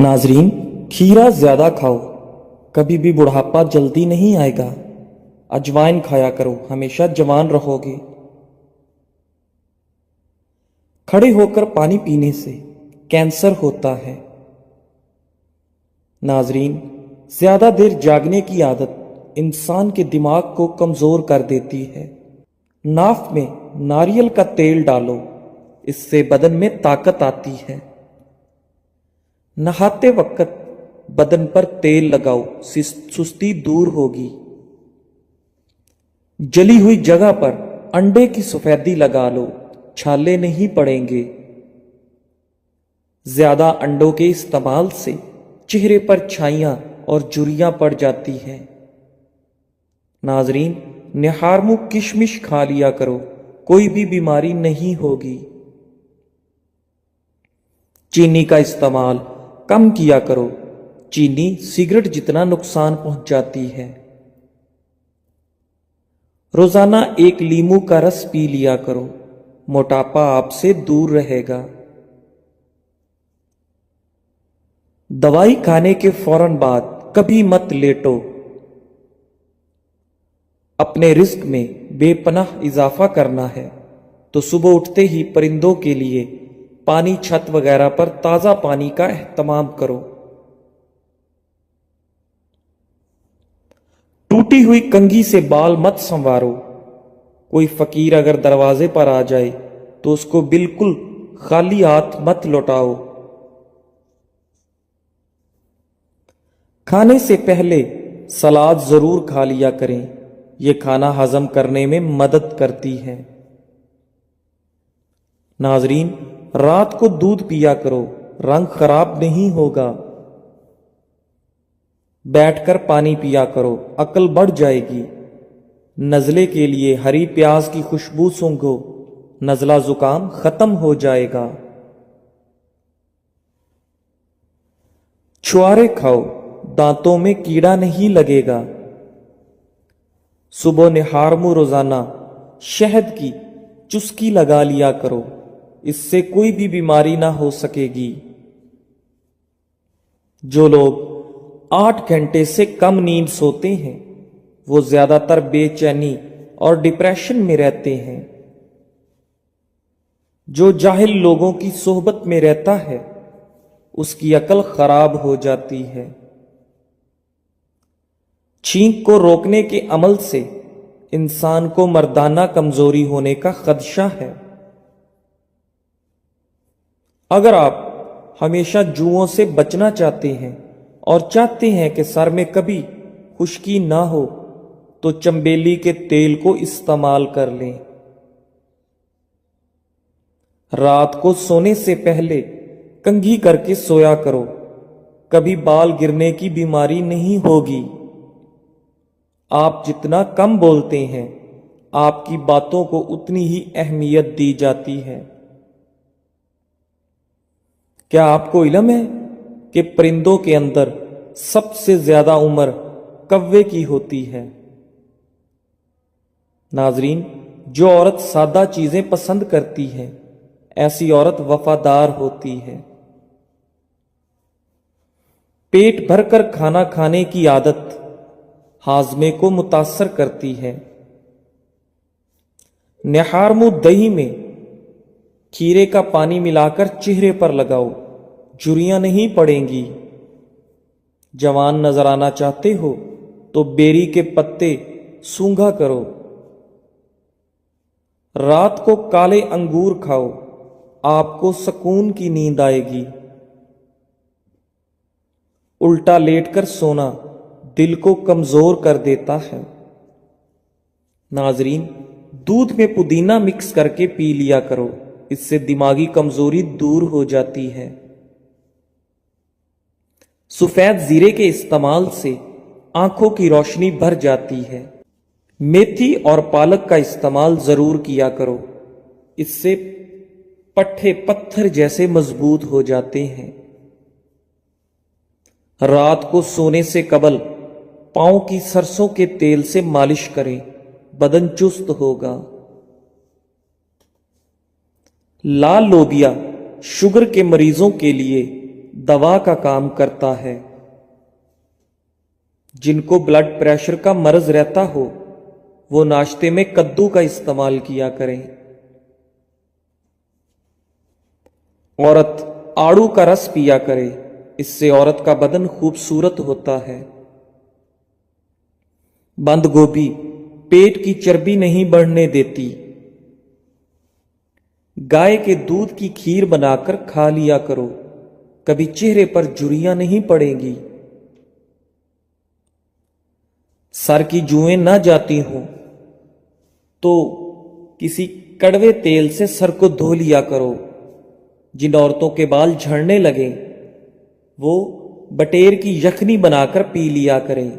नाजरीन, खीरा ज्यादा खाओ, कभी भी बुढ़ापा जल्दी नहीं आएगा। अजवाइन खाया करो, हमेशा जवान रहोगे। खड़े होकर पानी पीने से कैंसर होता है। नाजरीन, ज्यादा देर जागने की आदत इंसान के दिमाग को कमजोर कर देती है। नाक में नारियल का तेल डालो, इससे बदन में ताकत आती है। नहाते वक्त बदन पर तेल लगाओ, सुस्ती दूर होगी। जली हुई जगह पर अंडे की सफेदी लगा लो, छाले नहीं पड़ेंगे। ज्यादा अंडों के इस्तेमाल से चेहरे पर छाइयां और झुर्रियां पड़ जाती हैं। नाजरीन, निहारमू किशमिश खा लिया करो, कोई भी बीमारी नहीं होगी। चीनी का इस्तेमाल कम किया करो, चीनी सिगरेट जितना नुकसान पहुंचाती है। रोजाना एक लीमू का रस पी लिया करो, मोटापा आपसे दूर रहेगा। दवाई खाने के फौरन बाद कभी मत लेटो। अपने रिस्क में बेपनाह इजाफा करना है तो सुबह उठते ही परिंदों के लिए पानी, छत वगैरह पर ताजा पानी का एहतमाम करो। टूटी हुई कंघी से बाल मत संवारो। कोई फकीर अगर दरवाजे पर आ जाए तो उसको बिल्कुल खाली हाथ मत लौटाओ। खाने से पहले सलाद जरूर खा लिया करें, यह खाना हजम करने में मदद करती है। नाजरीन, रात को दूध पिया करो, रंग खराब नहीं होगा। बैठकर पानी पिया करो, अकल बढ़ जाएगी। नजले के लिए हरी प्याज की खुशबू सूंघो, नजला जुकाम खत्म हो जाएगा। छुआरे खाओ, दांतों में कीड़ा नहीं लगेगा। सुबह निहारमू रोजाना शहद की चुस्की लगा लिया करो, इससे कोई भी बीमारी ना हो सकेगी। जो लोग 8 घंटे से कम नींद सोते हैं वो ज्यादातर बेचैनी और डिप्रेशन में रहते हैं। जो जाहिल लोगों की सोहबत में रहता है उसकी अकल खराब हो जाती है। छींक को रोकने के अमल से इंसान को मर्दाना कमजोरी होने का खदशा है। अगर आप हमेशा जुओं से बचना चाहते हैं और चाहते हैं कि सर में कभी खुश्की ना हो तो चंबेली के तेल को इस्तेमाल कर लें। रात को सोने से पहले कंघी करके सोया करो, कभी बाल गिरने की बीमारी नहीं होगी। आप जितना कम बोलते हैं आपकी बातों को उतनी ही अहमियत दी जाती है। क्या आपको इल्म है कि परिंदों के अंदर सबसे ज्यादा उम्र कव्वे की होती है? नाजरीन, जो औरत सादा चीजें पसंद करती है ऐसी औरत वफादार होती है। पेट भरकर खाना खाने की आदत हाजमे को मुतासर करती है। निहारमू दही में खीरे का पानी मिलाकर चेहरे पर लगाओ, झुर्रियां नहीं पड़ेंगी। जवान नजर आना चाहते हो तो बेरी के पत्ते सूंघा करो। रात को काले अंगूर खाओ, आपको सुकून की नींद आएगी। उल्टा लेटकर सोना दिल को कमजोर कर देता है। नाजरीन, दूध में पुदीना मिक्स करके पी लिया करो, इससे दिमागी कमजोरी दूर हो जाती है। सफेद जीरे के इस्तेमाल से आंखों की रोशनी भर जाती है। मेथी और पालक का इस्तेमाल जरूर किया करो, इससे पट्टे पत्थर जैसे मजबूत हो जाते हैं। रात को सोने से कबल पांव की सरसों के तेल से मालिश करें, बदन चुस्त होगा। लाल लोबिया शुगर के मरीजों के लिए दवा का काम करता है। जिनको ब्लड प्रेशर का मर्ज रहता हो वो नाश्ते में कद्दू का इस्तेमाल किया करें। औरत आड़ू का रस पिया करे, इससे औरत का बदन खूबसूरत होता है। बंद गोभी पेट की चर्बी नहीं बढ़ने देती। गाय के दूध की खीर बनाकर खा लिया करो, कभी चेहरे पर झुर्रियां नहीं पड़ेंगी। सर की जुएं ना जाती हों तो किसी कड़वे तेल से सर को धो लिया करो। जिन औरतों के बाल झड़ने लगे वो बटेर की यखनी बनाकर पी लिया करें।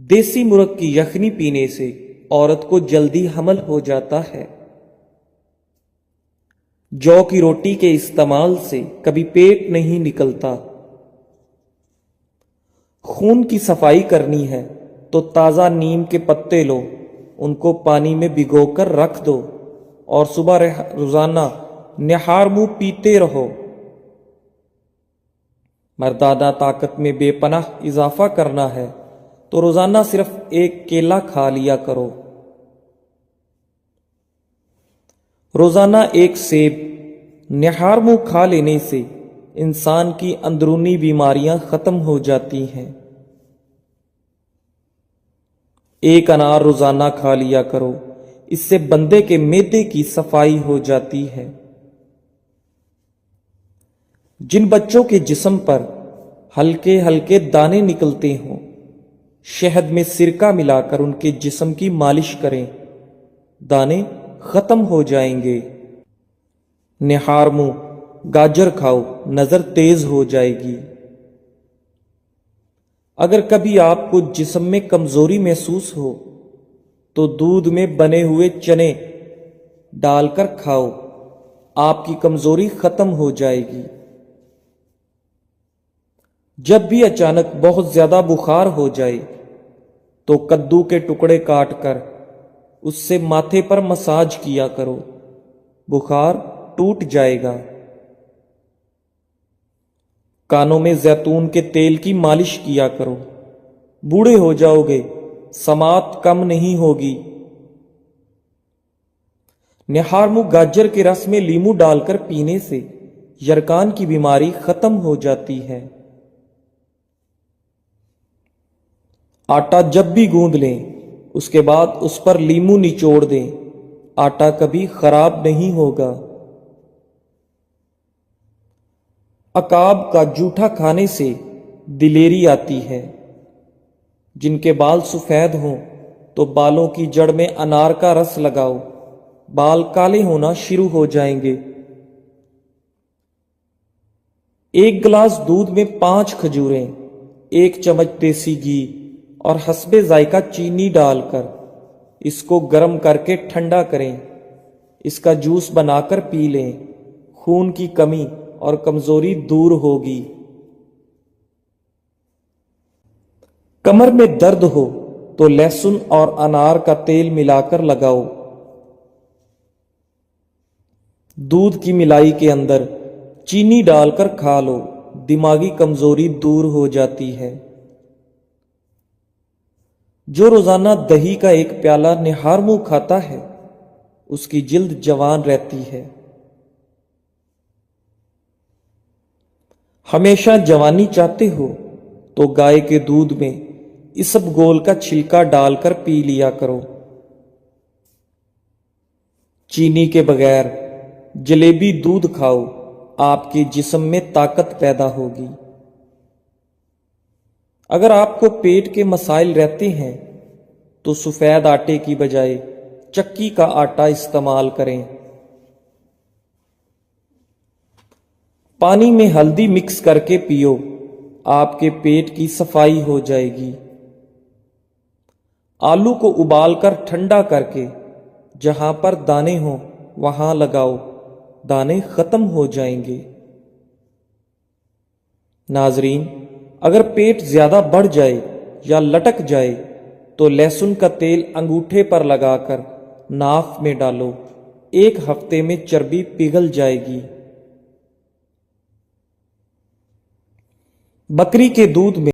देसी मुर्ग की यखनी पीने से औरत को जल्दी हमल हो जाता है। जौ की रोटी के इस्तेमाल से कभी पेट नहीं निकलता। खून की सफाई करनी है तो ताजा नीम के पत्ते लो, उनको पानी में भिगोकर रख दो और सुबह रोजाना निहार मुंह पीते रहो। मर्दाना ताकत में बेपनाह इजाफा करना है तो रोजाना सिर्फ एक केला खा लिया करो। रोजाना एक सेब निहार मुंह खा लेने से इंसान की अंदरूनी बीमारियां खत्म हो जाती हैं। एक अनार रोजाना खा लिया करो, इससे बंदे के मैदे की सफाई हो जाती है। जिन बच्चों के जिस्म पर हल्के हल्के दाने निकलते हों, शहद में सिरका मिलाकर उनके जिस्म की मालिश करें, दाने खत्म हो जाएंगे। निहार मुंह गाजर खाओ, नजर तेज हो जाएगी। अगर कभी आपको जिस्म में कमजोरी महसूस हो तो दूध में बने हुए चने डालकर खाओ, आपकी कमजोरी खत्म हो जाएगी। जब भी अचानक बहुत ज्यादा बुखार हो जाए तो कद्दू के टुकड़े काटकर उससे माथे पर मसाज किया करो, बुखार टूट जाएगा। कानों में जैतून के तेल की मालिश किया करो, बूढ़े हो जाओगे, समात कम नहीं होगी। निहार मुंह गाजर के रस में लीमू डालकर पीने से यरकान की बीमारी खत्म हो जाती है। आटा जब भी गूंद लें उसके बाद उस पर लीमू निचोड़ दें, आटा कभी खराब नहीं होगा। अकाब का जूठा खाने से दिलेरी आती है। जिनके बाल सफेद हों तो बालों की जड़ में अनार का रस लगाओ, बाल काले होना शुरू हो जाएंगे। एक गिलास दूध में 5 खजूरें, 1 चम्मच देसी घी और हस्बे जायका चीनी डालकर इसको गर्म करके ठंडा करें। इसका जूस बनाकर पी लें, खून की कमी और कमजोरी दूर होगी। कमर में दर्द हो तो लहसुन और अनार का तेल मिलाकर लगाओ। दूध की मिलाई के अंदर चीनी डालकर खा लो, दिमागी कमजोरी दूर हो जाती है। जो रोजाना दही का एक प्याला निहार मुंह खाता है उसकी जिल्द जवान रहती है। हमेशा जवानी चाहते हो तो गाय के दूध में इसबगोल का छिलका डालकर पी लिया करो। चीनी के बगैर जलेबी दूध खाओ, आपके जिस्म में ताकत पैदा होगी। अगर आपको पेट के मसाइल रहते हैं तो सफेद आटे की बजाय चक्की का आटा इस्तेमाल करें। पानी में हल्दी मिक्स करके पियो, आपके पेट की सफाई हो जाएगी। आलू को उबालकर ठंडा करके जहां पर दाने हों वहां लगाओ, दाने खत्म हो जाएंगे। नाजरीन, अगर पेट ज्यादा बढ़ जाए या लटक जाए तो लहसुन का तेल अंगूठे पर लगाकर नाक में डालो, 1 हफ्ते में चर्बी पिघल जाएगी। बकरी के दूध में